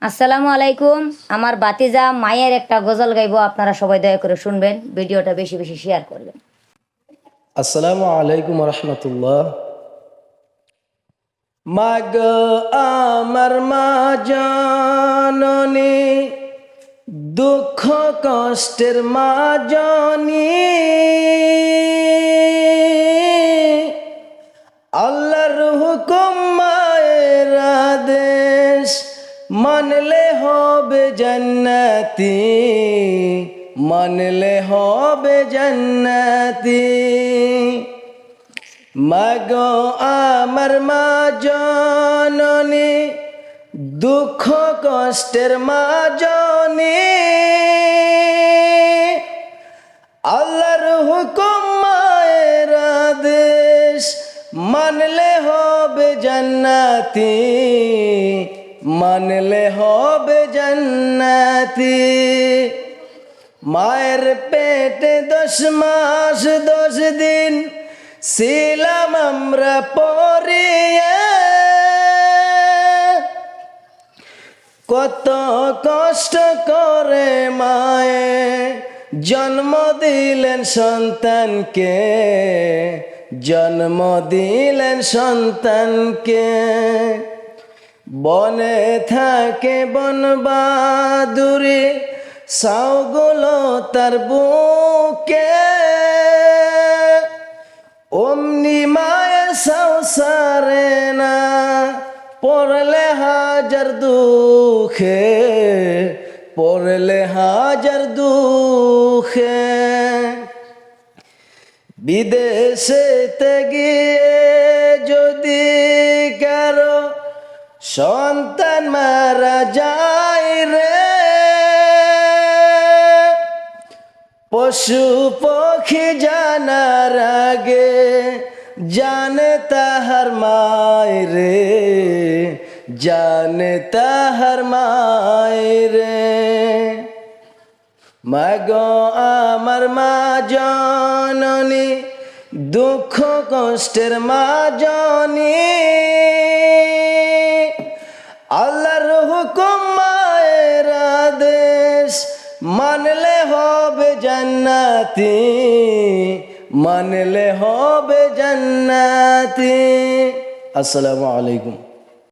আসসালামু আলাইকুম। আমার বাতিজা মায়ের একটা গজল গাইবো, আপনারা সবাই দয়া করে শুনবেন, ভিডিওটা বেশি বেশি শেয়ার করবেন। আসসালামু আলাইকুম রহমতুল্লাহ। মাগ আমার মা জননী, দুঃখ কষ্টের মা জননী, আল্লাহর হুকুম মায়ের আদেশ মানলে হবে জান্নাতি, মানলে হবে জান্নাতি। মাগো আমার মা জননী, দুঃখ কষ্টের মা জননী, আল্লাহর হুকুম মায়ের আদেশ মানলে হবে জান্নাতি, মানলে হবে জান্নাতি। মায়ের পেটে 10 মাস 10 দিন ছিলাম আমরা পরিয়ে, কত কষ্ট করে মায়ে জন্ম দিলেন সন্তানকে, জন্ম দিলেন সন্তানকে। বনে থাকে বনবাদুরে, সাউগুলো তার বুকে, অমনি মায়ের সাউ সারে না, পড়লে হাজার দুঃখে, পড়লে হাজার দুঃখে। বিদেশেতে গিয়ে যদি কারো সন্তান মারা যায় রে, পশু পক্ষী জানার আগে জানে তাহার মায়রে, জানে তাহার মায়রে। মাগো আমার মা জননী, দুঃখ কষ্টের মা জননী, আল্লাহর হুকুম মায়ের আদেশ মানলে হবে জান্নাতি, মানলে হবে জান্নাতি। আসসালামু আলাইকুম।